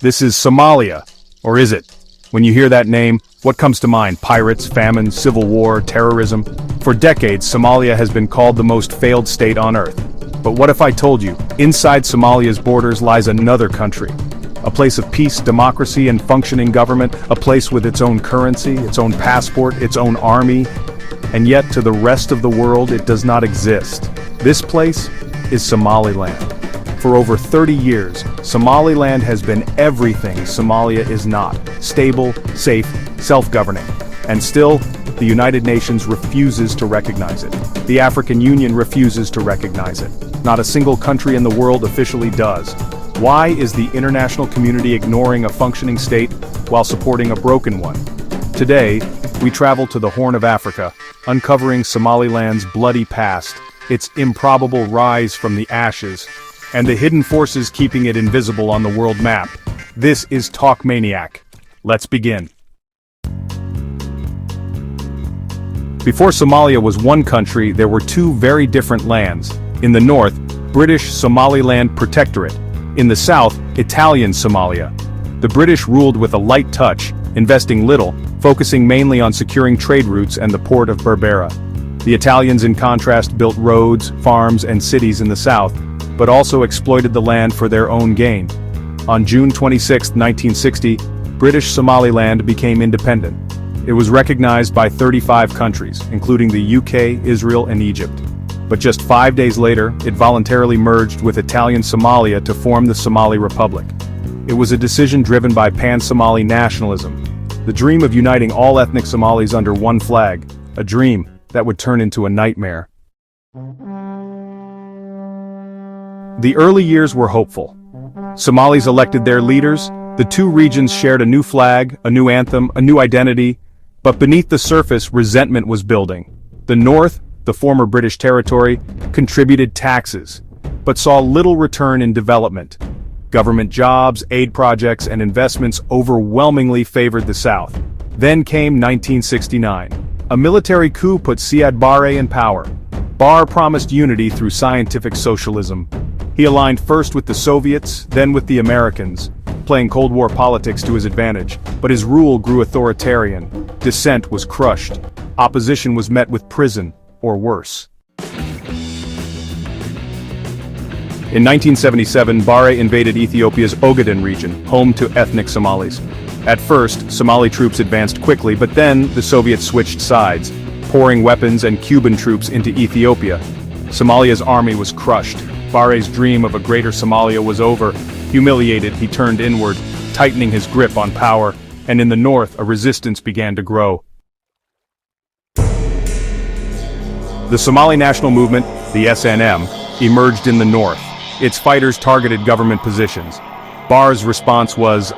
This is Somalia, or is it? When you hear that name, what comes to mind? Pirates, famine, civil war, terrorism? For decades, Somalia has been called the most failed state on earth. But what if I told you, inside Somalia's borders lies another country? A place of peace, democracy, and functioning government, a place with its own currency, its own passport, its own army, and yet to the rest of the world it does not exist. This place is Somaliland. For over 30 years, Somaliland has been everything Somalia is not: stable, safe, self-governing. And still, the United Nations refuses to recognize it. The African Union refuses to recognize it. Not a single country in the world officially does. Why is the international community ignoring a functioning state while supporting a broken one? Today, we travel to the Horn of Africa, uncovering Somaliland's bloody past, its improbable rise from the ashes, and the hidden forces keeping it invisible on the world map. This is Talk Maniac. Let's begin. Before Somalia was one country, there were two very different lands. In the north, British Somaliland Protectorate. In the south, Italian Somalia. The British ruled with a light touch, investing little, focusing mainly on securing trade routes and the port of Berbera. The Italians, in contrast, built roads, farms, and cities in the south, but also exploited the land for their own gain. On June 26, 1960, British Somaliland became independent. It was recognized by 35 countries, including the UK, Israel, and Egypt. But just 5 days later, it voluntarily merged with Italian Somalia to form the Somali Republic. It was a decision driven by pan-Somali nationalism, the dream of uniting all ethnic Somalis under one flag, a dream that would turn into a nightmare. The early years were hopeful. Somalis elected their leaders, the two regions shared a new flag, a new anthem, a new identity, but beneath the surface, resentment was building. The north, the former British territory, contributed taxes, but saw little return in development. Government jobs, aid projects, and investments overwhelmingly favored the south. Then came 1969. A military coup put Siad Barre in power. Barre promised unity through scientific socialism. He aligned first with the Soviets, then with the Americans, playing Cold War politics to his advantage, but his rule grew authoritarian. Dissent was crushed. Opposition was met with prison, or worse. In 1977, Barre invaded Ethiopia's Ogaden region, home to ethnic Somalis. At first, Somali troops advanced quickly, but then the Soviets switched sides, pouring weapons and Cuban troops into Ethiopia. Somalia's army was crushed. Barre's dream of a greater Somalia was over. Humiliated, he turned inward, tightening his grip on power, and in the north, a resistance began to grow. The Somali National Movement, the SNM, emerged in the north. Its fighters targeted government positions. Barre's response was,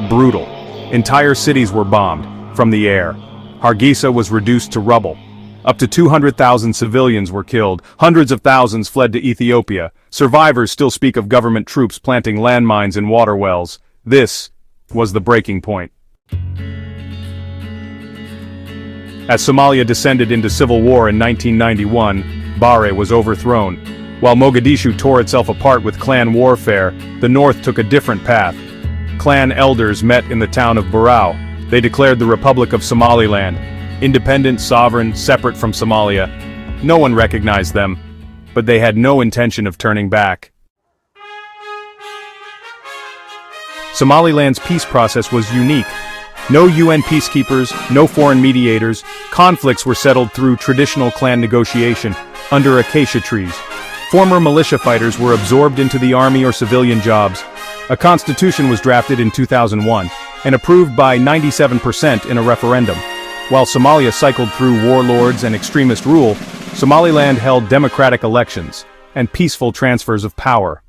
brutal. Entire cities were bombed, from the air. Hargeisa was reduced to rubble. Up to 200,000 civilians were killed. Hundreds of thousands fled to Ethiopia. Survivors still speak of government troops planting landmines in water wells. This was the breaking point. As Somalia descended into civil war in 1991, Barre was overthrown. While Mogadishu tore itself apart with clan warfare, the north took a different path. Clan elders met in the town of Barrow. They declared the Republic of Somaliland. Independent, sovereign, separate from Somalia. No one recognized them, but they had no intention of turning back. Somaliland's peace process was unique. No UN peacekeepers, no foreign mediators. Conflicts were settled through traditional clan negotiation, under acacia trees. Former militia fighters were absorbed into the army or civilian jobs. A constitution was drafted in 2001, and approved by 97% in a referendum. While Somalia cycled through warlords and extremist rule, Somaliland held democratic elections and peaceful transfers of power.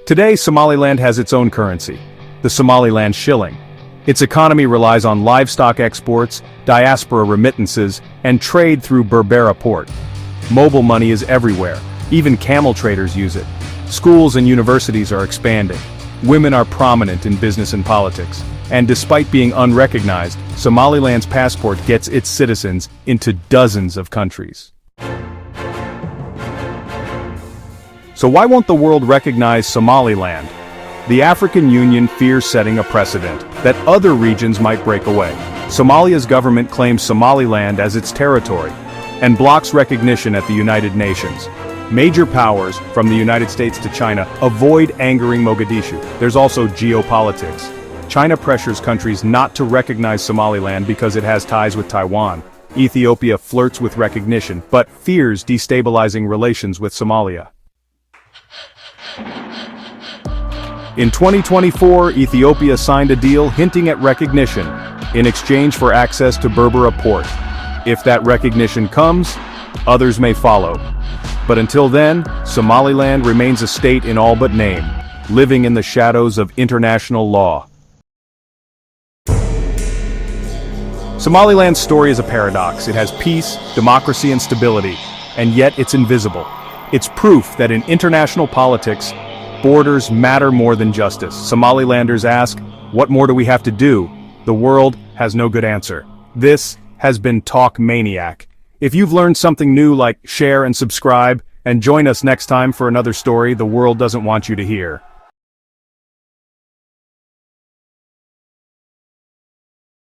Today, Somaliland has its own currency, the Somaliland shilling. Its economy relies on livestock exports, diaspora remittances, and trade through Berbera port. Mobile money is everywhere, even camel traders use it. Schools and universities are expanding. Women are prominent in business and politics. And despite being unrecognized, Somaliland's passport gets its citizens into dozens of countries. So why won't the world recognize Somaliland? The African Union fears setting a precedent that other regions might break away. Somalia's government claims Somaliland as its territory and blocks recognition at the United Nations. Major powers, from the United States to China, avoid angering Mogadishu. There's also geopolitics. China pressures countries not to recognize Somaliland because it has ties with Taiwan. Ethiopia flirts with recognition, but fears destabilizing relations with Somalia. In 2024, Ethiopia signed a deal hinting at recognition in exchange for access to Berbera port. If that recognition comes, others may follow. But until then, Somaliland remains a state in all but name, living in the shadows of international law. Somaliland's story is a paradox. It has peace, democracy, and stability, and yet it's invisible. It's proof that in international politics, borders matter more than justice. Somalilanders ask, what more do we have to do? The world has no good answer. This has been Talk Maniac. If you've learned something new, like share and subscribe, and join us next time for another story the world doesn't want you to hear.